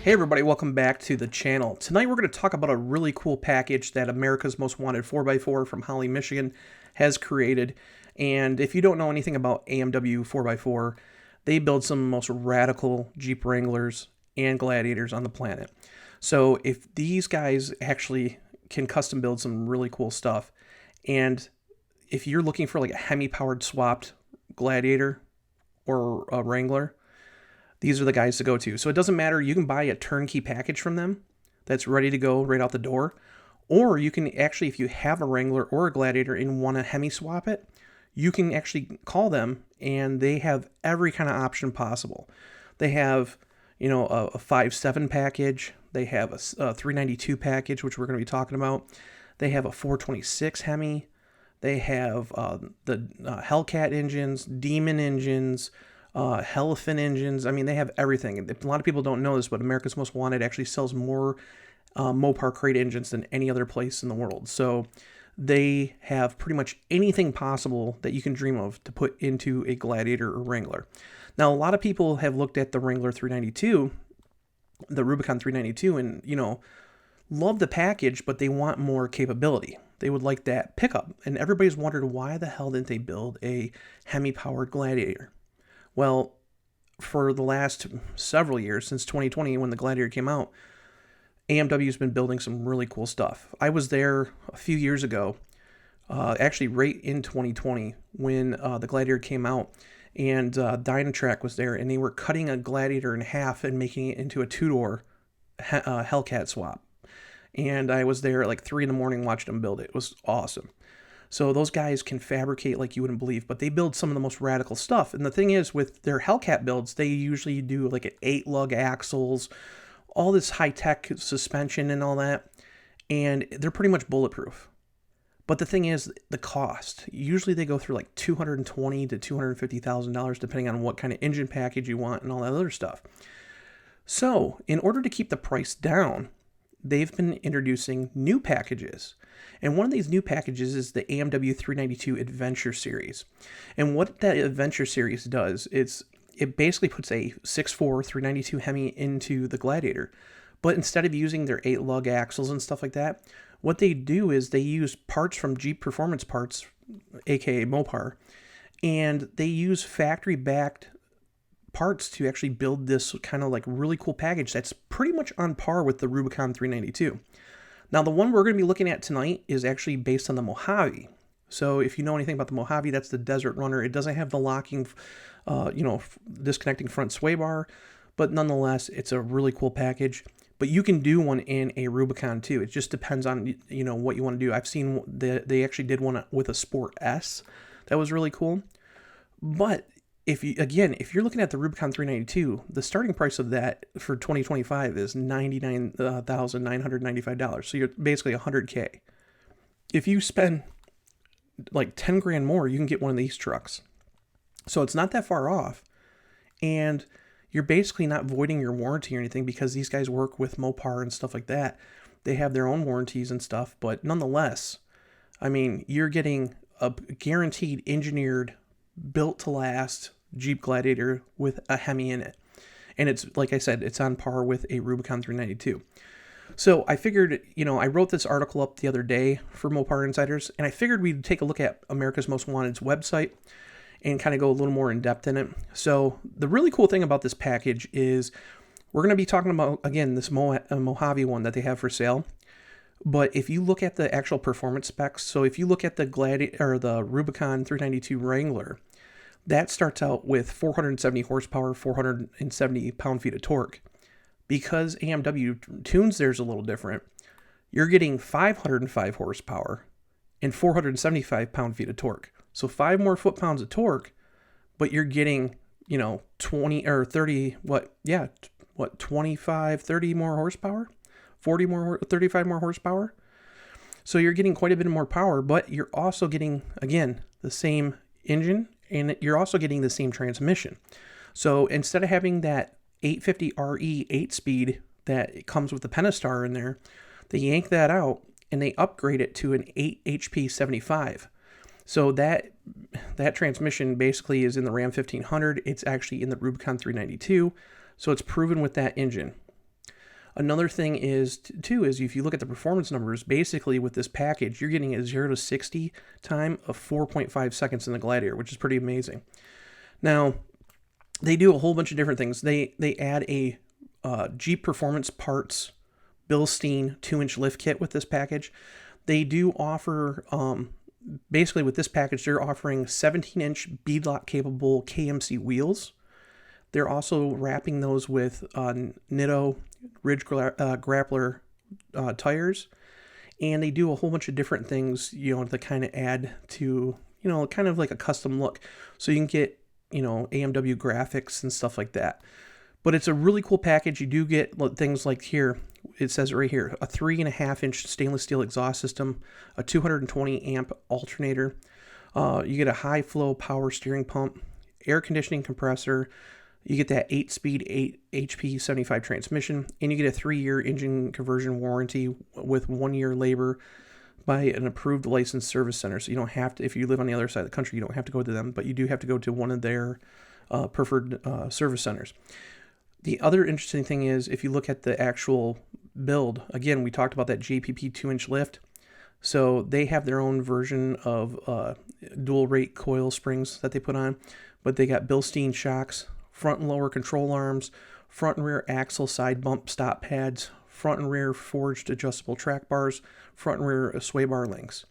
Hey everybody, welcome back to the channel. Tonight we're going to talk about a really cool package that America's Most Wanted 4x4 from Holly, Michigan has created. And if you don't know anything about AMW 4x4, they build some of the most radical Jeep Wranglers and Gladiators on the planet. So if these guys actually can custom build some really cool stuff, and if you're looking for like a HEMI powered swapped Gladiator or a Wrangler, these are the guys to go to. So it doesn't matter. You can buy a turnkey package from them that's ready to go right out the door. Or you can actually, if you have a Wrangler or a Gladiator and want to HEMI swap it, you can actually call them and they have every kind of option possible. They have, a 5.7 package. They have a 392 package, which we're going to be talking about. They have a 426 HEMI. They have the Hellcat engines, Demon engines, Elephant engines. I mean, they have everything. A lot of people don't know this, but America's Most Wanted actually sells more Mopar crate engines than any other place in the world. So they have pretty much anything possible that you can dream of to put into a Gladiator or Wrangler. Now, a lot of people have looked at the Wrangler 392, the Rubicon 392, and, love the package, but they want more capability. They would like that pickup. And everybody's wondered, why the hell didn't they build a HEMI-powered Gladiator? Well, for the last several years, since 2020 when the Gladiator came out, AMW's been building some really cool stuff. I was there a few years ago, actually right in 2020 when the Gladiator came out, and Dynatrack was there, and they were cutting a Gladiator in half and making it into a two-door Hellcat swap. And I was there at like 3 in the morning watching them build it. It was awesome. So those guys can fabricate like you wouldn't believe, but they build some of the most radical stuff. And the thing is, with their Hellcat builds, they usually do like an 8-lug axles, all this high-tech suspension and all that, and they're pretty much bulletproof. But the thing is, the cost. Usually they go through like $220,000 to $250,000, depending on what kind of engine package you want and all that other stuff. So in order to keep the price down, they've been introducing new packages. And one of these new packages is the AMW392 Adventure Series. And what that Adventure Series does is it basically puts a 6.4 392 HEMI into the Gladiator. But instead of using their 8-lug axles and stuff like that, what they do is they use parts from Jeep Performance Parts, aka Mopar, and they use factory-backed parts to actually build this kind of like really cool package that's pretty much on par with the Rubicon 392. Now, the one we're going to be looking at tonight is actually based on the Mojave. So if you know anything about the Mojave, that's the Desert Runner. It doesn't have the locking, disconnecting front sway bar, but nonetheless, it's a really cool package. But you can do one in a Rubicon too. It just depends on, what you want to do. I've seen they actually did one with a Sport S. That was really cool. But if you're looking at the Rubicon 392, the starting price of that for 2025 is $99,995. So you're basically $100K. If you spend like 10 grand more, you can get one of these trucks. So it's not that far off. And you're basically not voiding your warranty or anything, because these guys work with Mopar and stuff like that. They have their own warranties and stuff, but nonetheless, I mean, you're getting a guaranteed engineered, built to last Jeep Gladiator with a HEMI in it. And it's, like I said, it's on par with a Rubicon 392. So I figured, I wrote this article up the other day for Mopar Insiders, and I figured we'd take a look at America's Most Wanted's website and kind of go a little more in depth in it. So the really cool thing about this package is we're going to be talking about, again, this Mojave one that they have for sale. But if you look at the actual performance specs, so if you look at the the Rubicon 392 Wrangler, that starts out with 470 horsepower, 470 pound-feet of torque. Because AMW tunes theirs a little different, you're getting 505 horsepower and 475 pound-feet of torque. So 5 more foot-pounds of torque, but you're getting, 20 or 30, 25, 30 more horsepower? 40 more, 35 more horsepower? So you're getting quite a bit more power, but you're also getting, again, the same engine, and you're also getting the same transmission. So instead of having that 850 RE 8-speed that comes with the Pentastar in there, they yank that out and they upgrade it to an 8 HP 75. So that transmission basically is in the Ram 1500. It's actually in the Rubicon 392. So it's proven with that engine. Another thing is, too, is if you look at the performance numbers, basically with this package, you're getting a 0 to 60 time of 4.5 seconds in the Gladiator, which is pretty amazing. Now, they do a whole bunch of different things. They add a Jeep Performance Parts Bilstein 2-inch lift kit with this package. They do offer, basically with this package, they're offering 17-inch beadlock capable KMC wheels. They're also wrapping those with Nitto Ridge Grappler tires, and they do a whole bunch of different things, to kind of add to, kind of like a custom look. So you can get, AMW graphics and stuff like that. But it's a really cool package. You do get things like here, it says right here, a 3.5-inch stainless steel exhaust system, a 220 amp alternator. You get a high flow power steering pump, air conditioning compressor. You get that 8-speed 8 HP 75 transmission, and you get a 3-year engine conversion warranty with 1-year labor by an approved licensed service center. So you don't have to, if you live on the other side of the country, you don't have to go to them, but you do have to go to one of their preferred service centers. The other interesting thing is, if you look at the actual build, again, we talked about that JPP 2-inch lift. So they have their own version of dual rate coil springs that they put on, but they got Bilstein shocks, front and lower control arms, front and rear axle side bump stop pads, front and rear forged adjustable track bars, front and rear sway bar links.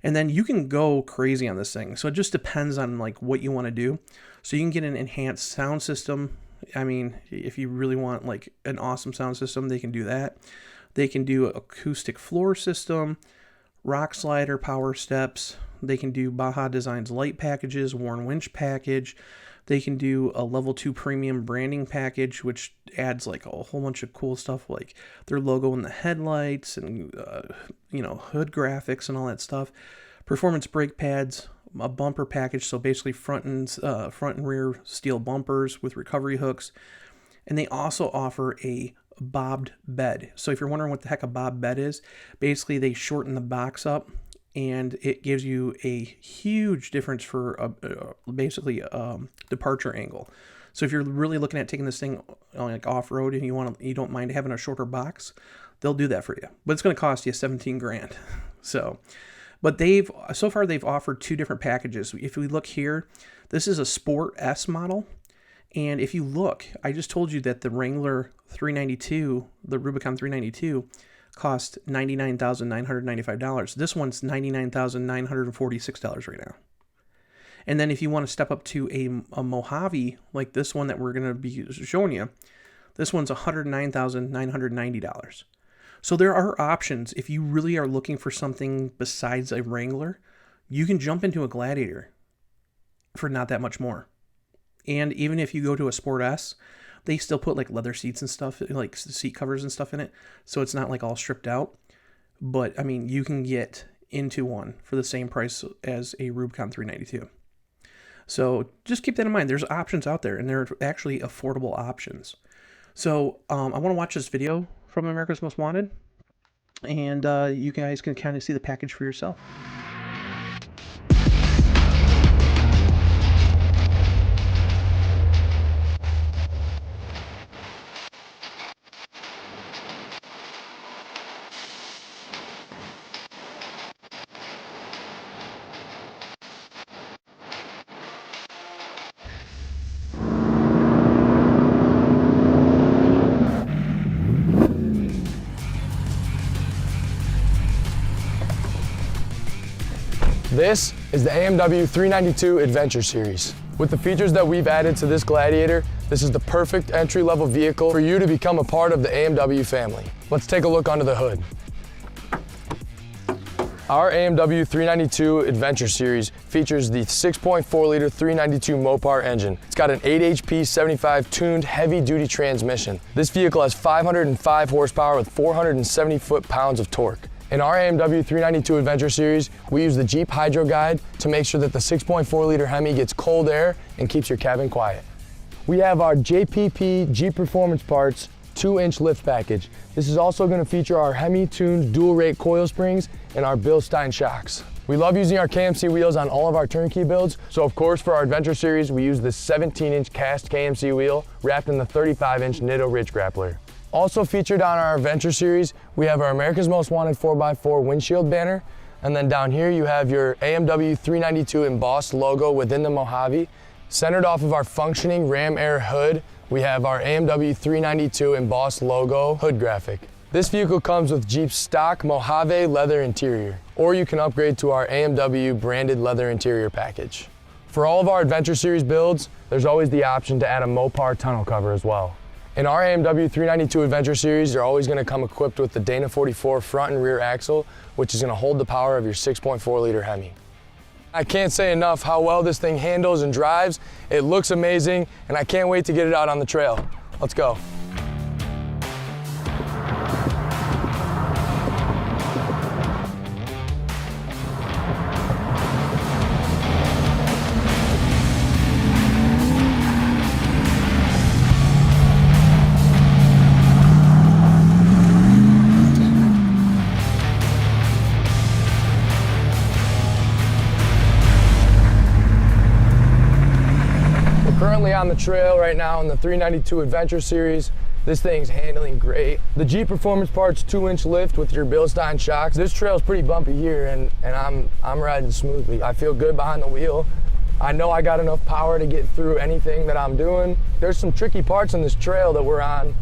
And then you can go crazy on this thing. So it just depends on like what you want to do. So you can get an enhanced sound system. I mean, if you really want like an awesome sound system, they can do that. They can do acoustic floor system, rock slider power steps. They can do Baja Designs light packages, Warn winch package. They can do a level 2 premium branding package, which adds like a whole bunch of cool stuff, like their logo in the headlights and, hood graphics and all that stuff. Performance brake pads, a bumper package. So basically front and rear steel bumpers with recovery hooks. And they also offer a bobbed bed. So if you're wondering what the heck a bobbed bed is, basically they shorten the box up, and it gives you a huge difference for basically departure angle. So if you're really looking at taking this thing like off-road and you don't mind having a shorter box, they'll do that for you. But it's going to cost you 17 grand. So, but so far they've offered 2 different packages. If we look here, this is a Sport S model. And if you look, I just told you that the Wrangler 392, the Rubicon 392, cost $99,995. This one's $99,946 right now. And then if you want to step up to a Mojave, like this one that we're going to be showing you, this one's $109,990. So there are options. If you really are looking for something besides a Wrangler, you can jump into a Gladiator for not that much more. And even if you go to a Sport S, they still put like leather seats and stuff, like seat covers and stuff in it. So it's not like all stripped out. But I mean, you can get into one for the same price as a Rubicon 392. So just keep that in mind. There's options out there, and they're actually affordable options. So I want to watch this video from America's Most Wanted, and you guys can kind of see the package for yourself. This is the AMW392 Adventure Series. With the features that we've added to this Gladiator, this is the perfect entry-level vehicle for you to become a part of the AMW family. Let's take a look under the hood. Our AMW392 Adventure Series features the 6.4-liter 392 Mopar engine. It's got an 8 HP 75 tuned heavy-duty transmission. This vehicle has 505 horsepower with 470 foot-pounds of torque. In our AMW 392 Adventure Series, we use the Jeep Hydro Guide to make sure that the 6.4-liter Hemi gets cold air and keeps your cabin quiet. We have our JPP Jeep Performance Parts 2-inch lift package. This is also going to feature our Hemi-tuned dual-rate coil springs and our Bilstein shocks. We love using our KMC wheels on all of our turnkey builds, so of course for our Adventure Series, we use this 17-inch cast KMC wheel wrapped in the 35-inch Nitto Ridge Grappler. Also featured on our Adventure Series, we have our America's Most Wanted 4x4 windshield banner. And then down here you have your AMW392 embossed logo within the Mojave. Centered off of our functioning Ram Air hood, we have our AMW392 embossed logo hood graphic. This vehicle comes with Jeep's stock Mojave leather interior, or you can upgrade to our AMW branded leather interior package. For all of our Adventure Series builds, there's always the option to add a Mopar tonneau cover as well. In our AMW392 Adventure Series, you're always going to come equipped with the Dana 44 front and rear axle, which is going to hold the power of your 6.4 liter HEMI. I can't say enough how well this thing handles and drives. It looks amazing, and I can't wait to get it out on the trail. Let's go. Currently on the trail right now in the 392 Adventure Series. This thing's handling great. The Jeep Performance Parts 2-inch lift with your Bilstein shocks. This trail's pretty bumpy here, and I'm riding smoothly. I feel good behind the wheel. I know I got enough power to get through anything that I'm doing. There's some tricky parts in this trail that we're on,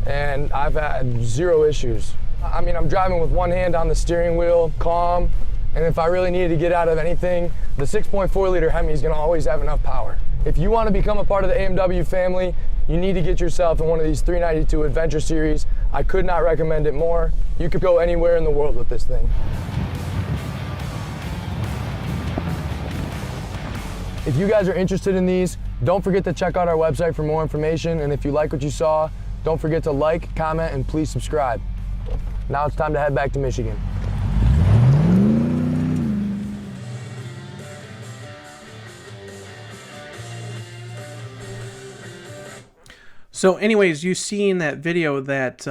and I've had zero issues. I mean, I'm driving with one hand on the steering wheel, calm, and if I really needed to get out of anything, the 6.4 liter HEMI is gonna always have enough power. If you want to become a part of the AMW family, you need to get yourself in one of these 392 Adventure Series. I could not recommend it more. You could go anywhere in the world with this thing. If you guys are interested in these, don't forget to check out our website for more information. And if you like what you saw, don't forget to like, comment, and please subscribe. Now it's time to head back to Michigan. So anyways, you see in that video that,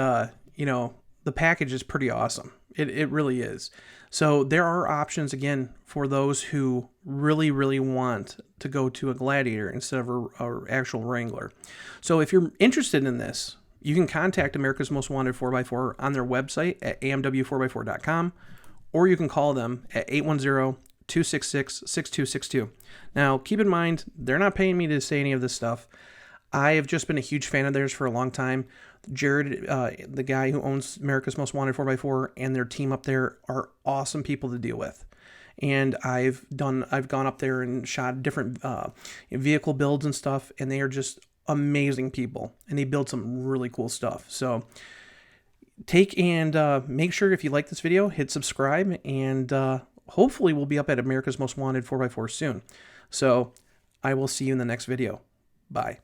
you know, the package is pretty awesome. It really is. So there are options, again, for those who really, really want to go to a Gladiator instead of a actual Wrangler. So if you're interested in this, you can contact America's Most Wanted 4x4 on their website at AMW4x4.com, or you can call them at 810-266-6262. Now, keep in mind, they're not paying me to say any of this stuff. I have just been a huge fan of theirs for a long time. Jared, the guy who owns America's Most Wanted 4x4, and their team up there are awesome people to deal with. And I've gone up there and shot different vehicle builds and stuff, and they are just amazing people, and they build some really cool stuff. So take and make sure, if you like this video, hit subscribe, and hopefully we'll be up at America's Most Wanted 4x4 soon. So I will see you in the next video. Bye.